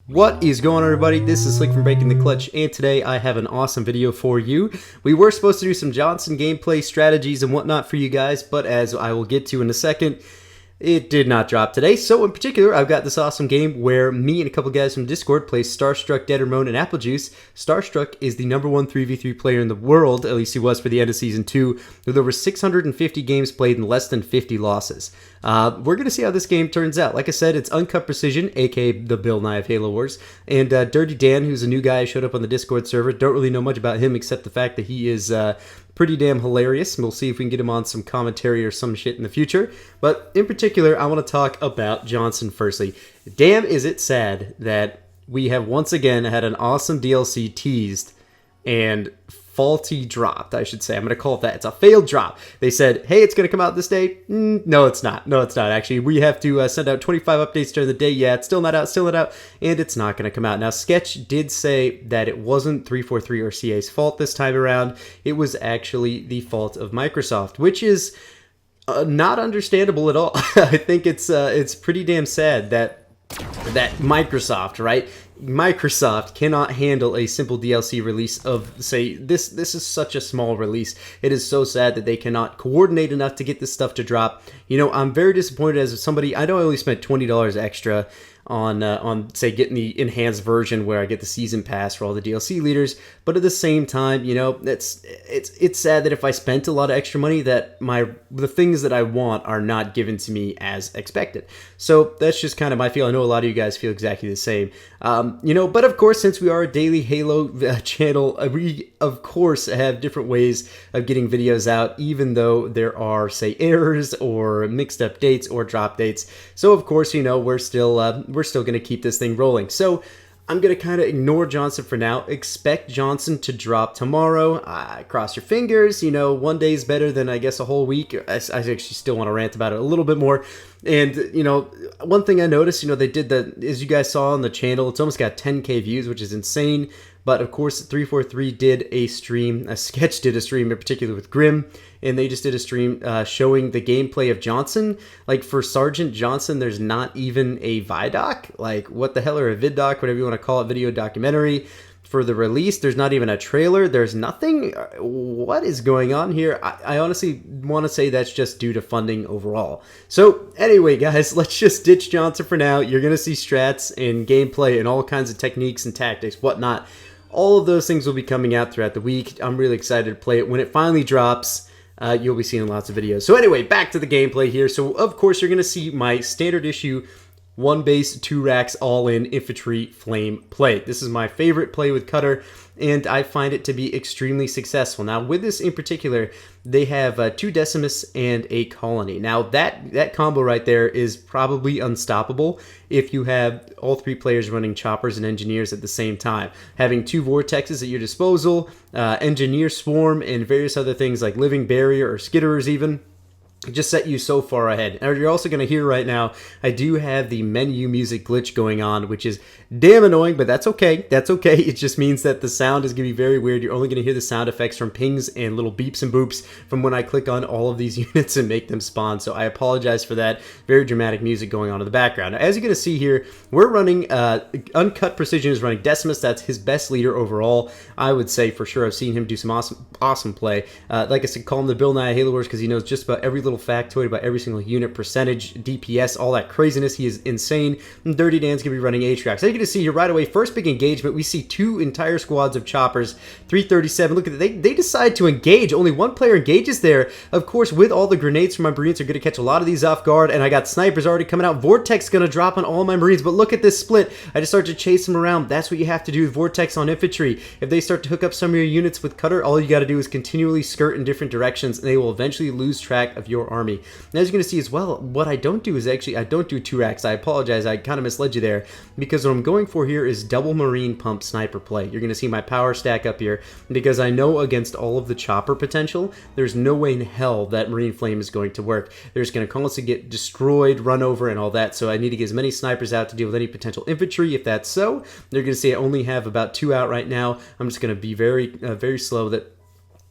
What is going on, everybody? This is Slick from Breaking the Clutch, and today I have an awesome video for you. We were supposed to do some Johnson gameplay strategies and whatnot for you guys, but as I will get to in a second, it did not drop today. So in particular, I've got this awesome game where me and a couple guys from Discord play Starstruck, Dead Ramon, and Applejuice. Starstruck is the #1 3v3 player in the world, at least he was for the end of Season 2, with over 650 games played and less than 50 losses. We're going to see how this game turns out. Like I said, it's Uncut Precision, aka the Bill Nye of Halo Wars, and Dirty Dan, who's a new guy who showed up on the Discord server. Don't really know much about him except the fact that he is pretty damn hilarious. We'll see if we can get him on some commentary or some shit in the future. But in particular, I want to talk about Johnson firstly. Damn, is it sad that we have once again had an awesome DLC teased and faulty dropped, I should say. I'm going to call it that. It's a failed drop. They said, hey, it's going to come out this day. No, it's not. No, it's not, actually. We have to send out 25 updates during the day. Yeah, it's still not out, and it's not going to come out. Now, Sketch did say that it wasn't 343 or CA's fault this time around. It was actually the fault of Microsoft, which is not understandable at all. I think it's pretty damn sad that Microsoft, right? Microsoft cannot handle a simple DLC release of, say, this is such a small release. It is so sad that they cannot coordinate enough to get this stuff to drop. You know, I'm very disappointed as somebody. I know I only spent $20 extra on say getting the enhanced version where I get the season pass for all the DLC leaders, but at the same time, you know, it's sad that if I spent a lot of extra money that the things that I want are not given to me as expected. So that's just kind of my feel. I know a lot of you guys feel exactly the same. You know, but of course, since we are a daily Halo channel, we of course have different ways of getting videos out, even though there are, say, errors or mixed up dates or drop dates. So of course, you know, we're still going to keep this thing rolling. So I'm going to kind of ignore Johnson for now. Expect Johnson to drop tomorrow. Cross your fingers. You know, one day is better than, I guess, a whole week. I actually still want to rant about it a little bit more. And, you know, one thing I noticed, you know, they did as you guys saw on the channel, it's almost got 10K views, which is insane. But of course, 343 did a stream, Sketch did a stream in particular with Grim, and they just did a stream showing the gameplay of Johnson. Like, for Sergeant Johnson, there's not even a ViDoc. Like, what the hell, or a VidDoc, whatever you want to call it, video documentary. For the release, there's not even a trailer. There's nothing. What is going on here? I honestly want to say that's just due to funding overall. So anyway, guys, let's just ditch Johnson for now. You're going to see strats and gameplay and all kinds of techniques and tactics, whatnot. All of those things will be coming out throughout the week. I'm really excited to play it. When it finally drops, you'll be seeing lots of videos. So anyway, back to the gameplay here. So of course, you're going to see my standard issue 1 base, 2 racks, all-in infantry flame play. This is my favorite play with Cutter, and I find it to be extremely successful. Now, with this in particular, they have 2 Decimus and a Colony. Now, that combo right there is probably unstoppable if you have all 3 players running choppers and engineers at the same time. Having 2 Vortexes at your disposal, Engineer Swarm, and various other things like Living Barrier or Skitterers even, just set you so far ahead. Now, you're also going to hear right now, I do have the menu music glitch going on, which is damn annoying, but that's okay. That's okay. It just means that the sound is going to be very weird. You're only going to hear the sound effects from pings and little beeps and boops from when I click on all of these units and make them spawn. So I apologize for that. Very dramatic music going on in the background. Now, as you're going to see here, we're running Uncut Precision is running Decimus. That's his best leader overall, I would say, for sure. I've seen him do some awesome play. Like I said, call him the Bill Nye of Halo Wars because he knows just about every little factoid about every single unit, percentage, DPS, all that craziness. He is insane. And Dirty Dan's going to be running Atrax. So you're going to see here right away, first big engagement, we see 2 entire squads of choppers, 337. Look at that. They decide to engage. Only 1 player engages there. Of course, with all the grenades from my Marines, are going to catch a lot of these off guard, and I got snipers already coming out. Vortex going to drop on all my Marines, but look at this split. I just start to chase them around. That's what you have to do with Vortex on infantry. If they start to hook up some of your units with Cutter, all you got to do is continually skirt in different directions, and they will eventually lose track of your army. Now, as you're going to see as well, what I don't do is actually, I don't do 2 racks. I apologize, I kind of misled you there, because what I'm going for here is double Marine pump sniper play. You're going to see my power stack up here, because I know against all of the chopper potential, there's no way in hell that Marine Flame is going to work. They're just going to constantly get destroyed, run over, and all that, so I need to get as many snipers out to deal with any potential infantry. If that's so, they're going to see I only have about 2 out right now. I'm just going to be very slow that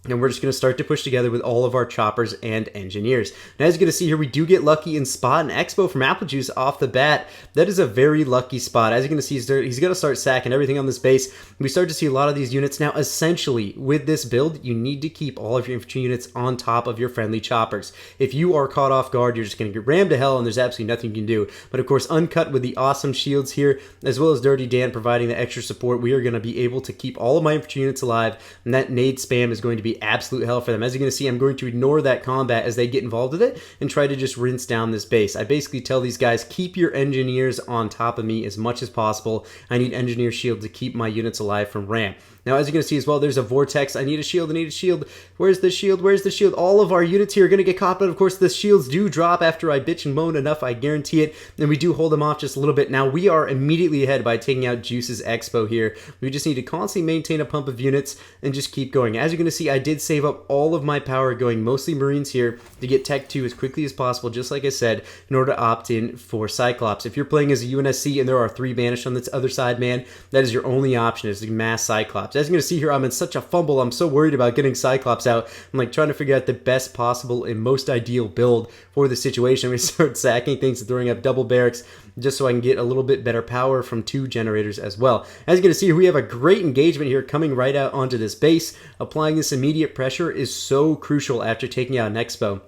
And we're just going to start to push together with all of our choppers and engineers. Now, as you're going to see here, we do get lucky and spot an expo from Apple Juice off the bat. That is a very lucky spot. As you're going to see, he's going to start sacking everything on this base. We start to see a lot of these units. Now, essentially, with this build, you need to keep all of your infantry units on top of your friendly choppers. If you are caught off guard, you're just going to get rammed to hell, and there's absolutely nothing you can do. But, of course, Uncut with the awesome shields here, as well as Dirty Dan providing the extra support, we are going to be able to keep all of my infantry units alive, and that nade spam is going to be absolute hell for them. As you're going to see, I'm going to ignore that combat as they get involved with it and try to just rinse down this base. I basically tell these guys, keep your engineers on top of me as much as possible. I need engineer shield to keep my units alive from ram. Now, as you're going to see as well, there's a vortex. I need a shield. I need a shield. Where's the shield? Where's the shield? All of our units here are going to get caught, but of course, the shields do drop after I bitch and moan enough. I guarantee it. And we do hold them off just a little bit. Now, we are immediately ahead by taking out Juice's Expo here. We just need to constantly maintain a pump of units and just keep going. As you're going to see, I did save up all of my power going mostly Marines here to get Tech 2 as quickly as possible, just like I said, in order to opt in for Cyclops. If you're playing as a UNSC and there are 3 banished on this other side, man, that is your only option, is to mass Cyclops. As you're going to see here, I'm in such a fumble. I'm so worried about getting Cyclops out. I'm like trying to figure out the best possible and most ideal build for the situation. We start sacking things and throwing up double barracks just so I can get a little bit better power from 2 generators as well. As you're going to see, we have a great engagement here coming right out onto this base. Applying this immediate pressure is so crucial after taking out an Expo.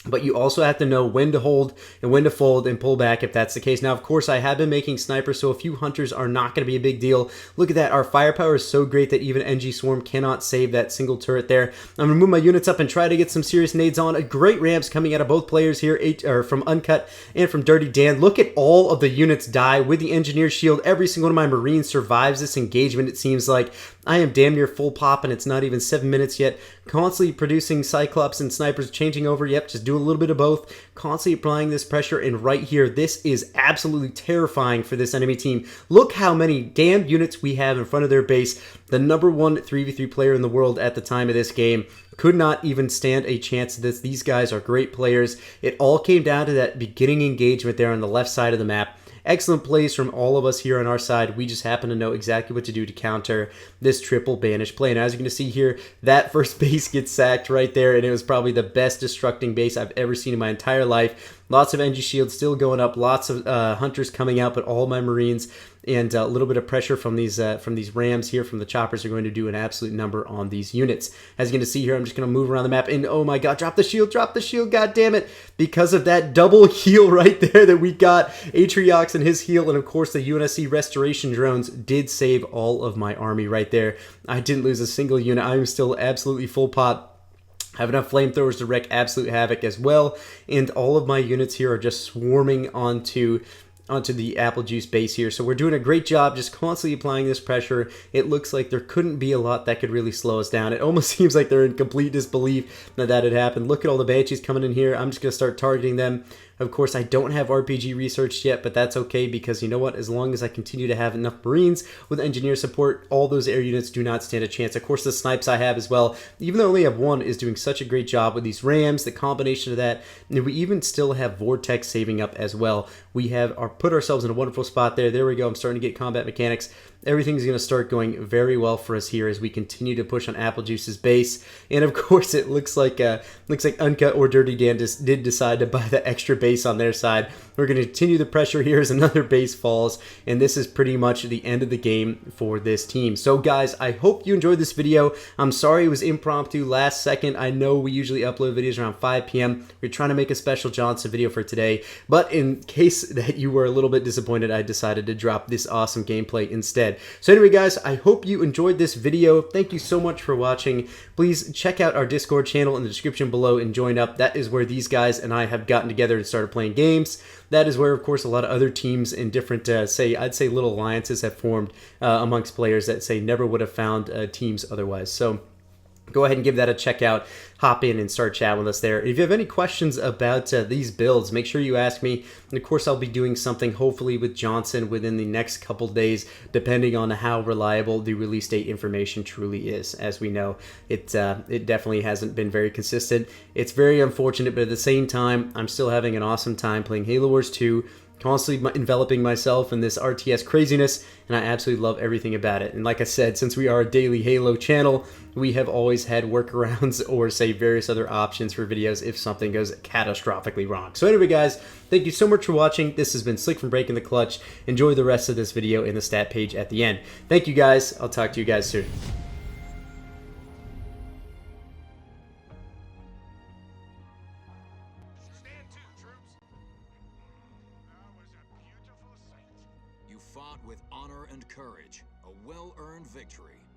But you also have to know when to hold and when to fold and pull back if that's the case. Now, of course, I have been making snipers, so a few hunters are not going to be a big deal. Look at that. Our firepower is so great that even NG Swarm cannot save that single turret there. I'm going to move my units up and try to get some serious nades on. A great ramps coming out of both players here, from Uncut and from Dirty Dan. Look at all of the units die with the engineer shield. Every single one of my Marines survives this engagement, it seems like. I am damn near full pop, and it's not even 7 minutes yet. Constantly producing Cyclops and snipers, changing over. Yep, just doing a little bit of both. Constantly applying this pressure, and right here, this is absolutely terrifying for this enemy team. Look how many damn units we have in front of their base. The #1 3v3 player in the world at the time of this game could not even stand a chance at this. These guys are great players. It all came down to that beginning engagement there on the left side of the map. Excellent plays from all of us here on our side. We just happen to know exactly what to do to counter this triple banish play. And as you're going to see here, that first base gets sacked right there, and it was probably the best destructing base I've ever seen in my entire life. Lots of NG shields still going up, lots of hunters coming out, but all my Marines and a little bit of pressure from these rams here, from the choppers, are going to do an absolute number on these units. As you're going to see here, I'm just going to move around the map, and oh my god, drop the shield, god damn it, because of that double heal right there that we got. Atriox and his heal, and of course the UNSC restoration drones did save all of my army right there. I didn't lose a single unit. I'm still absolutely full pot. I have enough flamethrowers to wreak absolute havoc as well, and all of my units here are just swarming onto the Apple Juice base here. So we're doing a great job just constantly applying this pressure. It looks like there couldn't be a lot that could really slow us down. It almost seems like they're in complete disbelief that that had happened. Look at all the Banshees coming in here. I'm just going to start targeting them. Of course, I don't have RPG researched yet, but that's okay, because you know what? As long as I continue to have enough Marines with engineer support, all those air units do not stand a chance. Of course, the snipes I have as well, even though I only have 1, is doing such a great job with these rams, the combination of that, and we even still have Vortex saving up as well. We have put ourselves in a wonderful spot there. There we go. I'm starting to get combat mechanics. Everything's going to start going very well for us here as we continue to push on Apple Juice's base. And of course, it looks like Uncut or Dirty Dan just did decide to buy the extra base on their side. We're going to continue the pressure here as another base falls, and this is pretty much the end of the game for this team. So guys, I hope you enjoyed this video. I'm sorry it was impromptu last second. I know we usually upload videos around 5 p.m. We're trying to make a special Johnson video for today, but in case that you were a little bit disappointed, I decided to drop this awesome gameplay instead. So anyway guys, I hope you enjoyed this video. Thank you so much for watching. Please check out our Discord channel in the description below and join up. That is where these guys and I have gotten together and started playing games. That is where, of course, a lot of other teams in different, I'd say little alliances have formed amongst players that, say, never would have found teams otherwise. So go ahead and give that a check out. Hop in and start chatting with us there. If you have any questions about these builds, make sure you ask me. And of course, I'll be doing something hopefully with Johnson within the next couple days, depending on how reliable the release date information truly is. As we know, it definitely hasn't been very consistent. It's very unfortunate, but at the same time, I'm still having an awesome time playing Halo Wars 2. constantly enveloping myself in this RTS craziness, and I absolutely love everything about it. And like I said, since we are a daily Halo channel, we have always had workarounds or say various other options for videos if something goes catastrophically wrong. So anyway guys, thank you so much for watching. This has been Slick from Breaking the Clutch. Enjoy the rest of this video in the stat page at the end. Thank you guys. I'll talk to you guys soon. You fought with honor and courage, a well-earned victory.